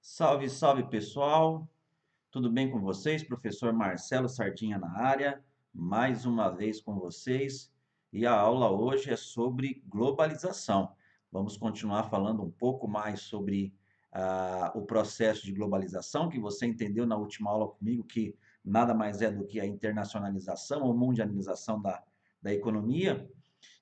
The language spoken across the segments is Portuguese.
Salve, salve pessoal! Tudo bem com vocês? Professor Marcelo Sardinha na área, mais uma vez com vocês. E a aula hoje é sobre globalização. Vamos continuar falando um pouco mais sobre o processo de globalização, que você entendeu na última aula comigo, que nada mais é do que a internacionalização ou mundialização da economia.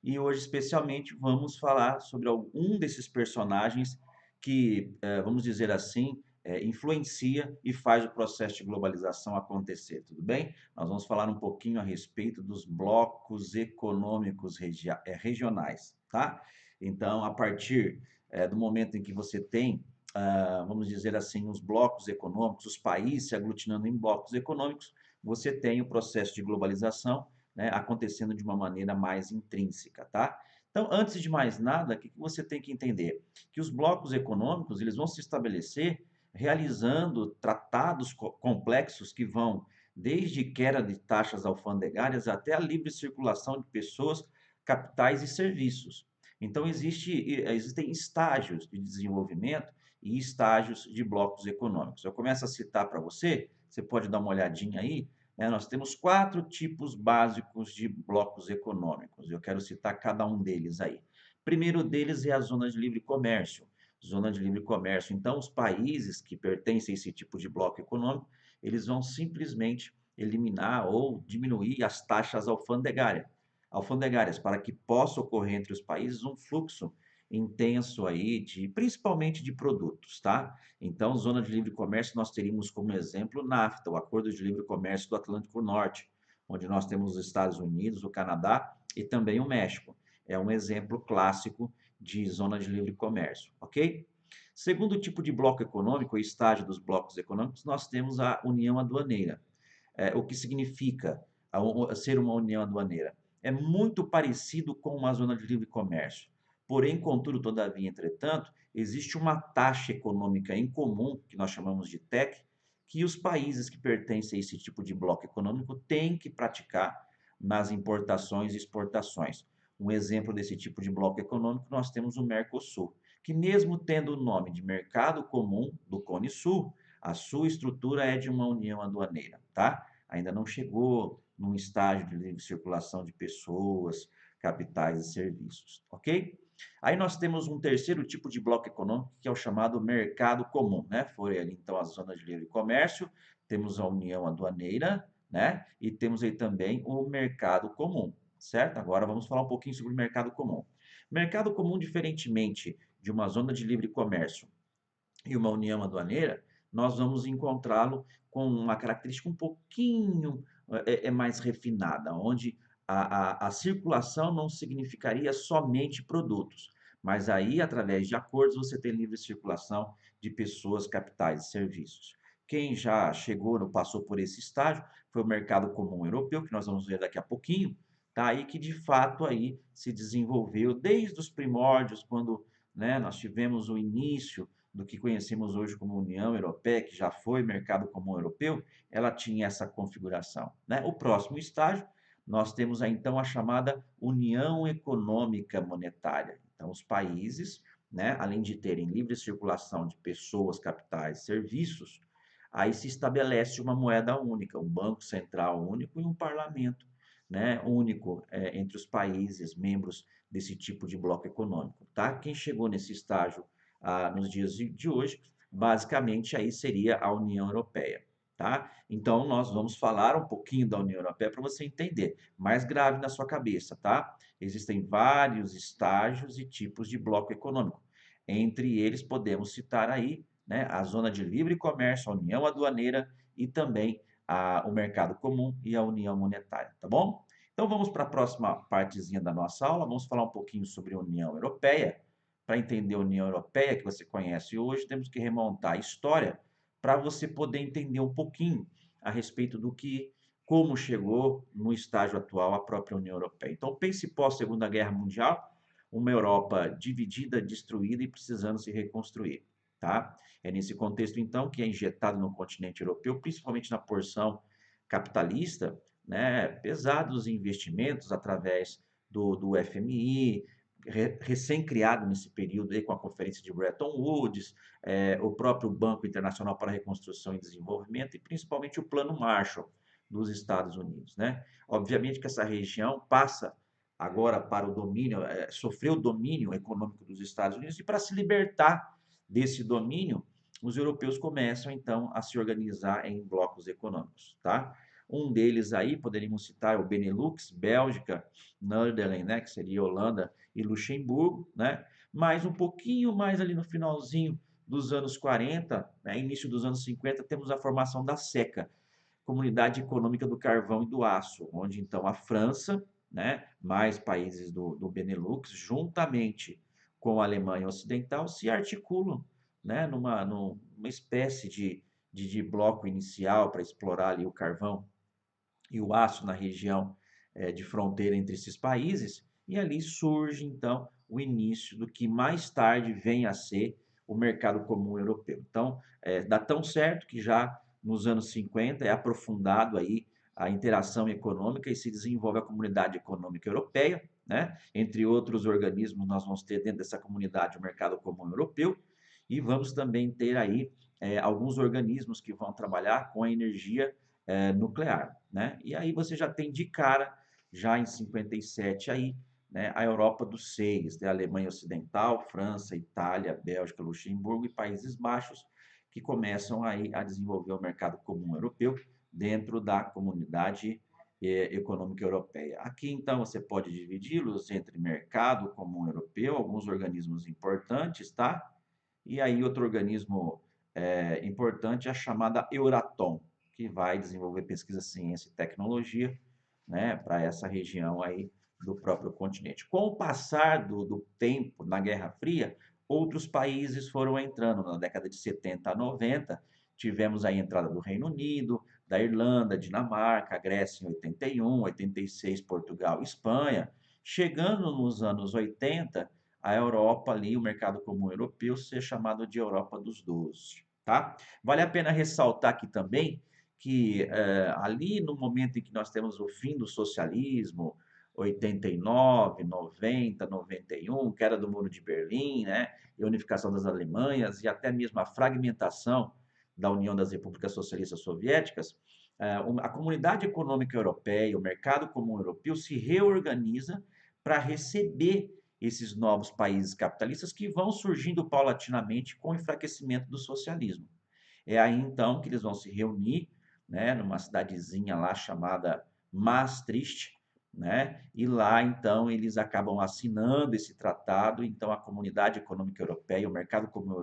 E hoje, especialmente, vamos falar sobre algum desses personagens que, vamos dizer assim, influencia e faz o processo de globalização acontecer, tudo bem? Nós vamos falar um pouquinho a respeito dos blocos econômicos regionais, tá? Então, a partir do momento em que você tem, vamos dizer assim, os blocos econômicos, os países se aglutinando em blocos econômicos, você tem o processo de globalização, né, acontecendo de uma maneira mais intrínseca, tá? Então, antes de mais nada, o que você tem que entender? Que os blocos econômicos, eles vão se estabelecer realizando tratados complexos que vão desde queda de taxas alfandegárias até a livre circulação de pessoas, capitais e serviços. Então, existem estágios de desenvolvimento e estágios de blocos econômicos. Eu começo a citar para você, você pode dar uma olhadinha aí, né? Nós temos 4 tipos básicos de blocos econômicos. Eu quero citar cada um deles aí. Primeiro deles é a zona de livre comércio. Zona de livre comércio. Então, os países que pertencem a esse tipo de bloco econômico, eles vão simplesmente eliminar ou diminuir as taxas alfandegárias para que possa ocorrer entre os países um fluxo intenso aí principalmente de produtos, tá? Então, zona de livre comércio, nós teríamos como exemplo o NAFTA, o Acordo de Livre Comércio do Atlântico Norte, onde nós temos os Estados Unidos, o Canadá e também o México. É um exemplo clássico de zona de livre comércio, ok? Segundo tipo de bloco econômico, o estágio dos blocos econômicos, nós temos a união aduaneira. O que significa ser uma união aduaneira? É muito parecido com uma zona de livre comércio. Porém, contudo, todavia, entretanto, existe uma taxa econômica em comum, que nós chamamos de TEC, que os países que pertencem a esse tipo de bloco econômico têm que praticar nas importações e exportações. Um exemplo desse tipo de bloco econômico, nós temos o Mercosul, que mesmo tendo o nome de Mercado Comum do Cone Sul, a sua estrutura é de uma união aduaneira, tá? Ainda não chegou num estágio de livre circulação de pessoas, capitais e serviços, ok? Aí nós temos um terceiro tipo de bloco econômico, que é o chamado mercado comum, né? Foi ali então a zona de livre comércio, temos a união aduaneira, né? E temos aí também o mercado comum, certo? Agora vamos falar um pouquinho sobre o mercado comum. Mercado comum, diferentemente de uma zona de livre comércio e uma união aduaneira, nós vamos encontrá-lo com uma característica um pouquinho mais refinada, onde a circulação não significaria somente produtos, mas aí, através de acordos, você tem livre circulação de pessoas, capitais e serviços. Quem já chegou, passou por esse estágio, foi o mercado comum europeu, que nós vamos ver daqui a pouquinho, tá? Aí que de fato aí se desenvolveu desde os primórdios, quando, né, nós tivemos o início do que conhecemos hoje como União Europeia, que já foi mercado comum europeu, ela tinha essa configuração, né? O próximo estágio, nós temos aí, então a chamada União Econômica Monetária. Então, os países, né, além de terem livre circulação de pessoas, capitais, serviços, aí se estabelece uma moeda única, um banco central único e um parlamento, né, único entre os países membros desse tipo de bloco econômico, tá? Quem chegou nesse estágio nos dias de hoje, basicamente aí seria a União Europeia, tá? Então, nós vamos falar um pouquinho da União Europeia para você entender, mais grave na sua cabeça, tá? Existem vários estágios e tipos de bloco econômico. Entre eles, podemos citar aí, né, a zona de livre comércio, a União Aduaneira e também o Mercado Comum e a União Monetária, tá bom? Então, vamos para a próxima partezinha da nossa aula, vamos falar um pouquinho sobre a União Europeia. Para entender a União Europeia, que você conhece hoje, temos que remontar a história para você poder entender um pouquinho a respeito como chegou no estágio atual a própria União Europeia. Então, pense pós-Segunda Guerra Mundial, uma Europa dividida, destruída e precisando se reconstruir, tá? É nesse contexto, então, que é injetado no continente europeu, principalmente na porção capitalista, né, pesados investimentos através do FMI, recém-criado nesse período aí com a Conferência de Bretton Woods, o próprio Banco Internacional para a Reconstrução e Desenvolvimento e principalmente o Plano Marshall dos Estados Unidos, né? Obviamente que essa região passa agora para o domínio, sofreu o domínio econômico dos Estados Unidos e para se libertar desse domínio, os europeus começam então a se organizar em blocos econômicos, tá? Um deles aí, poderíamos citar o Benelux, Bélgica, Netherlands, né, que seria Holanda e Luxemburgo, né? Mas um pouquinho mais ali no finalzinho dos anos 40, né, início dos anos 50, temos a formação da SECA, Comunidade Econômica do Carvão e do Aço, onde então a França, né, mais países do Benelux, juntamente com a Alemanha Ocidental, se articulam, né, numa espécie de bloco inicial para explorar ali o carvão e o aço na região de fronteira entre esses países, e ali surge então o início do que mais tarde vem a ser o mercado comum europeu. Então, dá tão certo que já nos anos 50 é aprofundado aí a interação econômica e se desenvolve a Comunidade Econômica Europeia, né? Entre outros organismos, nós vamos ter dentro dessa comunidade o mercado comum europeu e vamos também ter aí alguns organismos que vão trabalhar com a energia nuclear, né? E aí você já tem de cara, já em 57 aí, né, a Europa dos seis, né, a Alemanha Ocidental, França, Itália, Bélgica, Luxemburgo e Países Baixos, que começam aí a desenvolver o mercado comum europeu dentro da comunidade econômica europeia. Aqui, então, você pode dividi-los entre mercado comum europeu, alguns organismos importantes, tá? E aí outro organismo importante é a chamada Euratom, que vai desenvolver pesquisa, ciência e tecnologia, né, para essa região aí do próprio continente. Com o passar do tempo na Guerra Fria, outros países foram entrando. Na década de 70 a 90, tivemos a entrada do Reino Unido, da Irlanda, Dinamarca, Grécia em 81, 86, Portugal, Espanha. Chegando nos anos 80, a Europa ali, o mercado comum europeu, ser chamado de Europa dos 12, tá? Vale a pena ressaltar aqui também que ali no momento em que nós temos o fim do socialismo, 89, 90, 91, queda do Muro de Berlim, né, e unificação das Alemanhas e até mesmo a fragmentação da União das Repúblicas Socialistas Soviéticas, a Comunidade Econômica Europeia, o mercado comum europeu se reorganiza para receber esses novos países capitalistas que vão surgindo paulatinamente com o enfraquecimento do socialismo. É aí então que eles vão se reunir, né, numa cidadezinha lá chamada Maastricht, né? E lá então eles acabam assinando esse tratado, então a Comunidade Econômica Europeia, o mercado comum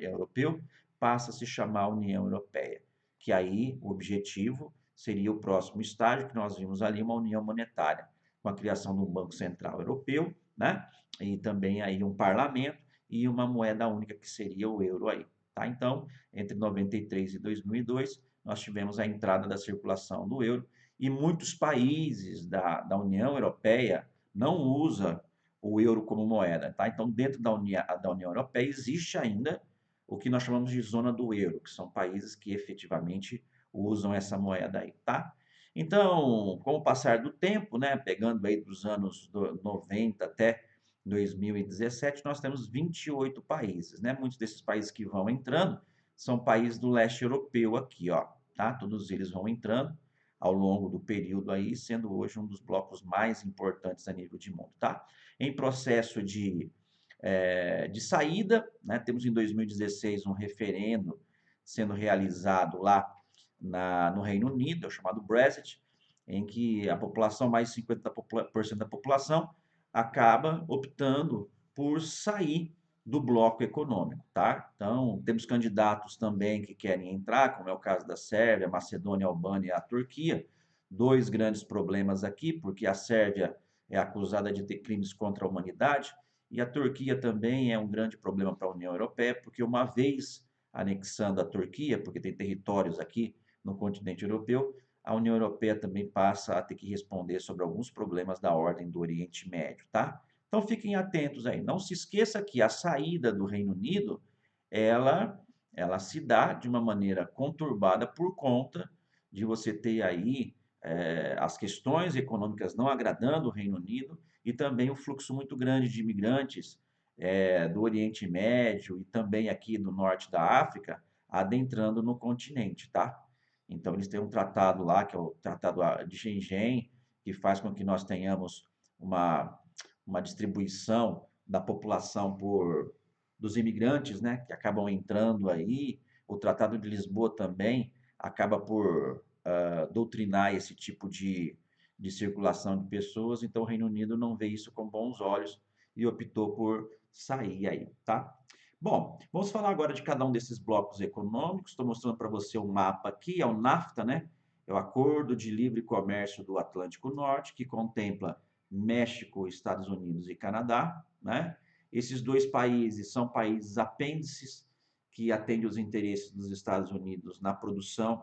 europeu, passa a se chamar União Europeia, que aí o objetivo seria o próximo estágio que nós vimos ali, uma união monetária, com a criação de um Banco Central Europeu, né? E também aí um parlamento e uma moeda única que seria o euro aí, tá? Então, entre 93 e 2002, nós tivemos a entrada da circulação do euro e muitos países da União Europeia não usam o euro como moeda, tá? Então, dentro da União Europeia existe ainda o que nós chamamos de zona do euro, que são países que efetivamente usam essa moeda aí, tá? Então, com o passar do tempo, né, pegando aí dos anos 90 até 2017, nós temos 28 países, né? Muitos desses países que vão entrando são países do leste europeu aqui, ó, tá? Todos eles vão entrando ao longo do período aí, sendo hoje um dos blocos mais importantes a nível de mundo, tá? Em processo de saída, né? Temos em 2016 um referendo sendo realizado lá no Reino Unido, é o chamado Brexit, em que a população, mais de 50% da população, acaba optando por sair do bloco econômico, tá? Então, temos candidatos também que querem entrar, como é o caso da Sérvia, Macedônia, Albânia e a Turquia. Dois grandes problemas aqui, porque a Sérvia é acusada de ter crimes contra a humanidade e a Turquia também é um grande problema para a União Europeia, porque uma vez anexando a Turquia, porque tem territórios aqui no continente europeu, a União Europeia também passa a ter que responder sobre alguns problemas da ordem do Oriente Médio, tá? Então fiquem atentos aí. Não se esqueça que a saída do Reino Unido, ela, ela se dá de uma maneira conturbada por conta de você ter aí as questões econômicas não agradando o Reino Unido e também o fluxo muito grande de imigrantes do Oriente Médio e também aqui do norte da África, adentrando no continente, tá? Então, eles têm um tratado lá, que é o Tratado de Schengen, que faz com que nós tenhamos uma, uma distribuição da população dos imigrantes, né, que acabam entrando aí. O Tratado de Lisboa também acaba por doutrinar esse tipo de circulação de pessoas, então o Reino Unido não vê isso com bons olhos e optou por sair aí, tá? Bom, vamos falar agora de cada um desses blocos econômicos. Estou mostrando para você um mapa aqui, é o NAFTA, né? É o Acordo de Livre Comércio do Atlântico Norte, que contempla México, Estados Unidos e Canadá, né? Esses dois países são países apêndices que atendem os interesses dos Estados Unidos na produção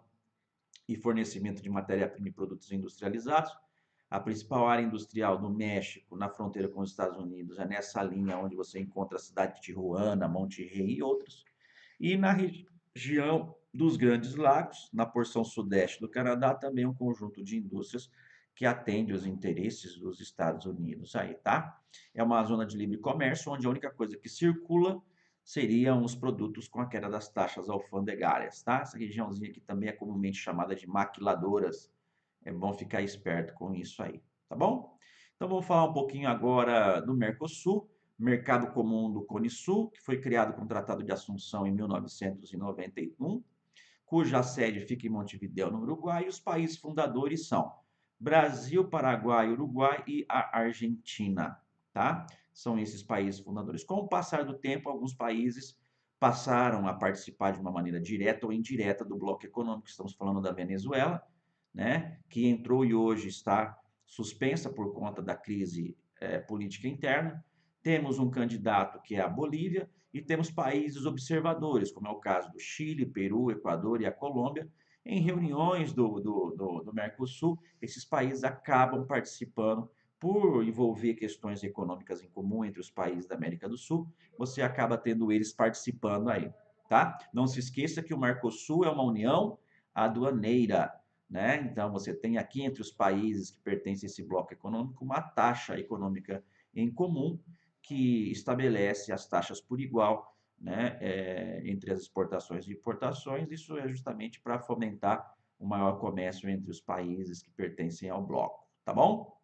e fornecimento de matéria-prima e produtos industrializados. A principal área industrial do México, na fronteira com os Estados Unidos, é nessa linha onde você encontra a cidade de Tijuana, Monterrey e outros. E na região dos Grandes Lagos, na porção sudeste do Canadá, também um conjunto de indústrias que atende os interesses dos Estados Unidos aí, tá? É uma zona de livre comércio onde a única coisa que circula seriam os produtos com a queda das taxas alfandegárias, tá? Essa regiãozinha aqui também é comumente chamada de maquiladoras. É bom ficar esperto com isso aí, tá bom? Então vamos falar um pouquinho agora do Mercosul, Mercado Comum do Cone Sul, que foi criado com o Tratado de Assunção em 1991, cuja sede fica em Montevidéu, no Uruguai, e os países fundadores são Brasil, Paraguai, Uruguai e a Argentina, tá? São esses países fundadores. Com o passar do tempo, alguns países passaram a participar de uma maneira direta ou indireta do bloco econômico. Estamos falando da Venezuela, né, que entrou e hoje está suspensa por conta da crise política interna. Temos um candidato que é a Bolívia e temos países observadores, como é o caso do Chile, Peru, Equador e a Colômbia. Em reuniões do Mercosul, esses países acabam participando por envolver questões econômicas em comum entre os países da América do Sul, você acaba tendo eles participando aí, tá? Não se esqueça que o Mercosul é uma união aduaneira, né? Então, você tem aqui entre os países que pertencem a esse bloco econômico uma taxa econômica em comum que estabelece as taxas por igual, né, entre as exportações e importações. Isso é justamente para fomentar o maior comércio entre os países que pertencem ao bloco, tá bom?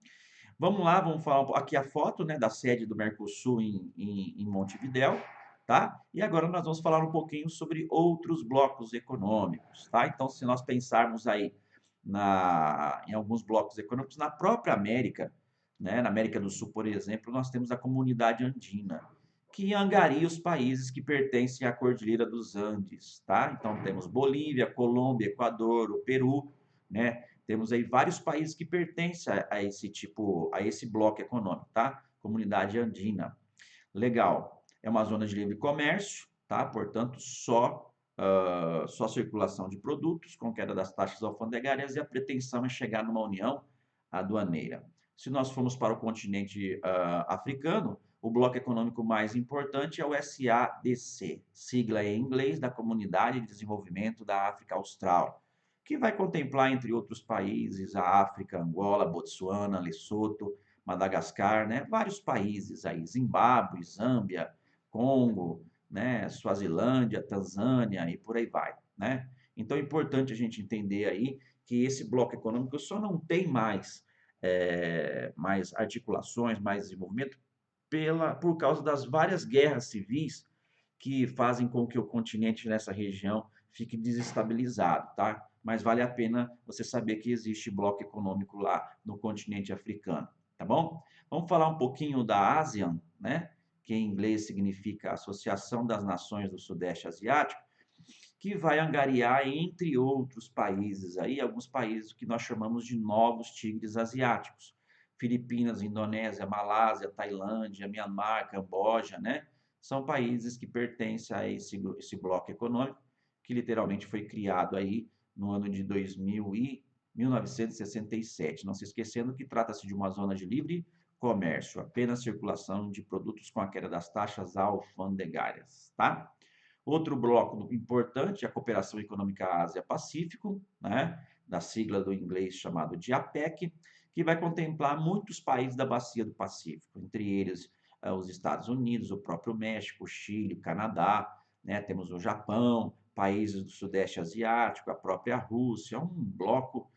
Vamos lá, vamos falar aqui a foto, né, da sede do Mercosul em Montevidéu, tá? E agora nós vamos falar um pouquinho sobre outros blocos econômicos, tá? Então, se nós pensarmos aí em alguns blocos econômicos, na própria América, né, na América do Sul, por exemplo, nós temos a Comunidade Andina, que angaria os países que pertencem à Cordilheira dos Andes, tá? Então, temos Bolívia, Colômbia, Equador, o Peru, né? Temos aí vários países que pertencem a esse tipo, a esse bloco econômico, tá? Comunidade Andina. Legal. É uma zona de livre comércio, tá? Portanto, só circulação de produtos, com queda das taxas alfandegárias, e a pretensão é chegar numa união aduaneira. Se nós formos para o continente africano, o bloco econômico mais importante é o SADC, sigla em inglês da Comunidade de Desenvolvimento da África Austral, que vai contemplar, entre outros países, a África, Angola, Botsuana, Lesoto, Madagascar, né? Vários países aí, Zimbábue, Zâmbia, Congo, né? Suazilândia, Tanzânia e por aí vai, né? Então é importante a gente entender aí que esse bloco econômico só não tem mais articulações, mais desenvolvimento por causa das várias guerras civis que fazem com que o continente nessa região fique desestabilizado, tá? Mas vale a pena você saber que existe bloco econômico lá no continente africano, tá bom? Vamos falar um pouquinho da ASEAN, né? Que em inglês significa Associação das Nações do Sudeste Asiático, que vai angariar, entre outros países aí, alguns países que nós chamamos de novos tigres asiáticos. Filipinas, Indonésia, Malásia, Tailândia, Mianmar, Camboja, né? São países que pertencem a esse bloco econômico, que literalmente foi criado aí no ano de 1967. Não se esquecendo que trata-se de uma zona de livre comércio, apenas circulação de produtos com a queda das taxas alfandegárias, tá? Outro bloco importante é a Cooperação Econômica Ásia-Pacífico, né, da sigla do inglês chamado de APEC, que vai contemplar muitos países da bacia do Pacífico, entre eles os Estados Unidos, o próprio México, o Chile, o Canadá, né? Temos o Japão, países do Sudeste Asiático, a própria Rússia, um bloco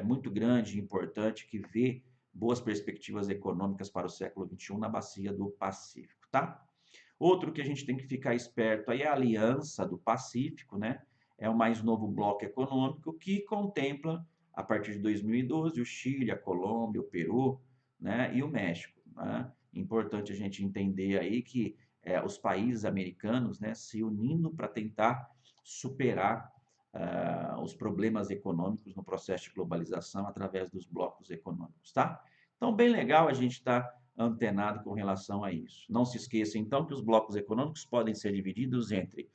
muito grande e importante que vê boas perspectivas econômicas para o século XXI na bacia do Pacífico, tá? Outro que a gente tem que ficar esperto aí é a Aliança do Pacífico, né? É o mais novo bloco econômico que contempla, a partir de 2012, o Chile, a Colômbia, o Peru, né? E o México, né? Importante a gente entender aí que os países americanos, né, se unindo para tentar superar os problemas econômicos no processo de globalização através dos blocos econômicos, tá? Então, bem legal a gente estar antenado com relação a isso. Não se esqueça, então, que os blocos econômicos podem ser divididos entre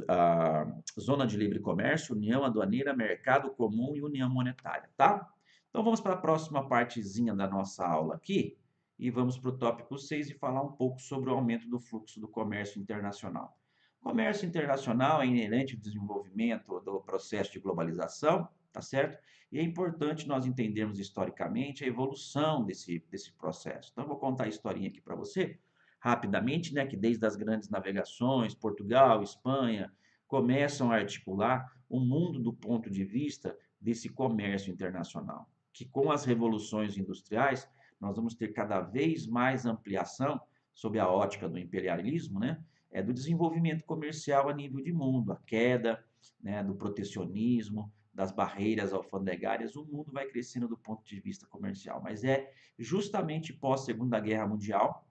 a zona de livre comércio, união aduaneira, mercado comum e união monetária, tá? Então, vamos para a próxima partezinha da nossa aula aqui e vamos para o tópico 6 e falar um pouco sobre o aumento do fluxo do comércio internacional. O comércio internacional é inerente ao desenvolvimento do processo de globalização, tá certo? E é importante nós entendermos historicamente a evolução desse processo. Então, eu vou contar a historinha aqui para você, rapidamente, né, que desde as grandes navegações, Portugal, Espanha, começam a articular o mundo do ponto de vista desse comércio internacional, que com as revoluções industriais, nós vamos ter cada vez mais ampliação sob a ótica do imperialismo, né, do desenvolvimento comercial a nível de mundo, a queda, né, do protecionismo, das barreiras alfandegárias, o mundo vai crescendo do ponto de vista comercial, mas é justamente pós Segunda Guerra Mundial,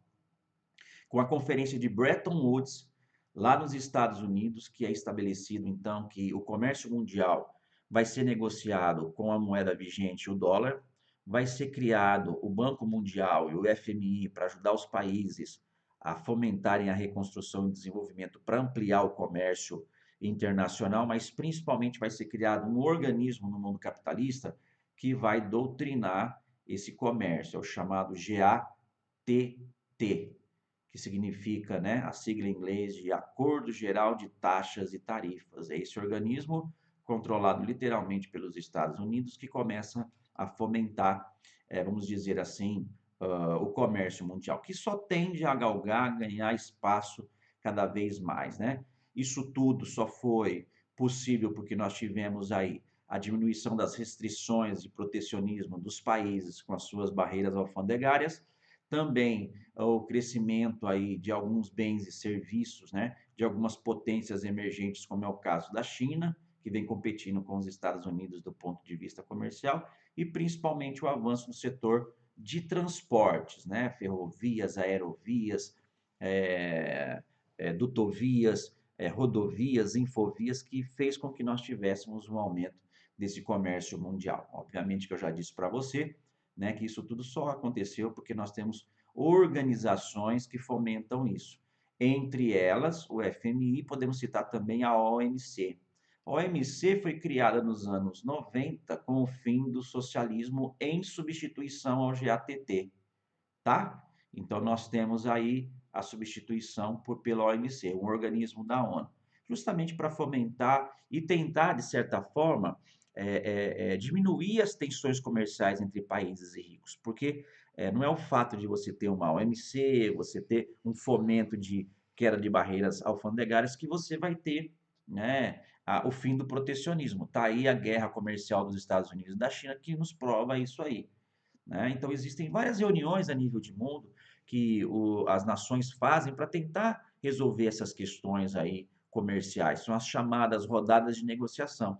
com a conferência de Bretton Woods, lá nos Estados Unidos, que é estabelecido então que o comércio mundial vai ser negociado com a moeda vigente, o dólar, vai ser criado o Banco Mundial e o FMI para ajudar os países a fomentarem a reconstrução e desenvolvimento para ampliar o comércio internacional, mas principalmente vai ser criado um organismo no mundo capitalista que vai doutrinar esse comércio, é o chamado GATT, que significa, né, a sigla em inglês de Acordo Geral de Taxas e Tarifas. É esse organismo, controlado literalmente pelos Estados Unidos, que começa a fomentar, vamos dizer assim, o comércio mundial, que só tende a galgar, ganhar espaço cada vez mais, né? Isso tudo só foi possível porque nós tivemos aí a diminuição das restrições de protecionismo dos países com as suas barreiras alfandegárias, também o crescimento aí de alguns bens e serviços, né, de algumas potências emergentes, como é o caso da China, que vem competindo com os Estados Unidos do ponto de vista comercial, e principalmente o avanço no setor de transportes, né, ferrovias, aerovias, dutovias, rodovias, infovias, que fez com que nós tivéssemos um aumento desse comércio mundial. Obviamente que eu já disse para você, né, que isso tudo só aconteceu porque nós temos organizações que fomentam isso. Entre elas, o FMI, podemos citar também a OMC. A OMC foi criada nos anos 90 com o fim do socialismo em substituição ao GATT, tá? Então, nós temos aí a substituição pela OMC, um organismo da ONU, justamente para fomentar e tentar, de certa forma, diminuir as tensões comerciais entre países e ricos, porque não é o fato de você ter uma OMC, você ter um fomento de queda de barreiras alfandegárias que você vai ter, né, o fim do protecionismo. Está aí a guerra comercial dos Estados Unidos e da China que nos prova isso aí, né? Então, existem várias reuniões a nível de mundo que as nações fazem para tentar resolver essas questões aí comerciais. São as chamadas rodadas de negociação.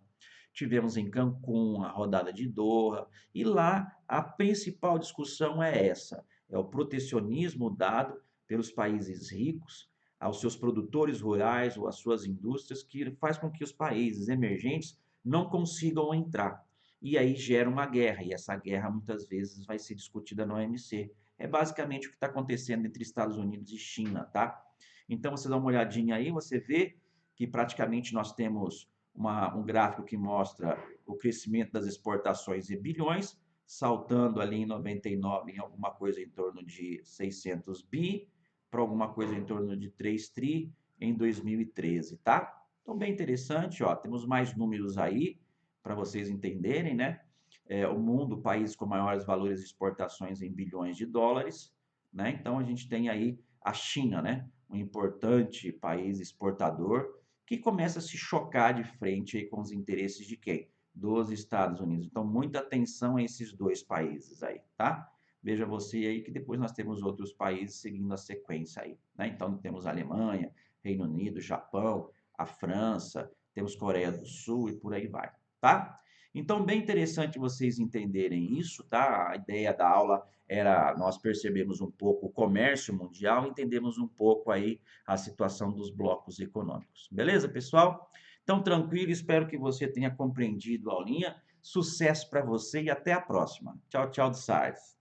Tivemos em Cancún a rodada de Doha, e lá a principal discussão é essa: é o protecionismo dado pelos países ricos aos seus produtores rurais ou às suas indústrias, que faz com que os países emergentes não consigam entrar. E aí gera uma guerra, e essa guerra muitas vezes vai ser discutida na OMC. É basicamente o que está acontecendo entre Estados Unidos e China, tá? Então, você dá uma olhadinha aí, você vê que praticamente nós temos um gráfico que mostra o crescimento das exportações em bilhões, saltando ali em 99 em alguma coisa em torno de 600 bi, para alguma coisa em torno de 3 tri em 2013, tá? Então, bem interessante, ó, temos mais números aí para vocês entenderem, né? o mundo, o país com maiores valores de exportações em bilhões de dólares, né? Então a gente tem aí a China, né? Um importante país exportador que começa a se chocar de frente aí com os interesses de quem? Dos Estados Unidos. Então, muita atenção a esses dois países aí, tá? Veja você aí que depois nós temos outros países seguindo a sequência aí, né? Então, temos a Alemanha, Reino Unido, Japão, a França, temos Coreia do Sul e por aí vai, tá? Então, bem interessante vocês entenderem isso, tá? A ideia da aula era nós percebermos um pouco o comércio mundial, entendemos um pouco aí a situação dos blocos econômicos. Beleza, pessoal? Então, tranquilo, espero que você tenha compreendido a aulinha. Sucesso para você e até a próxima. Tchau, tchau, do SARS.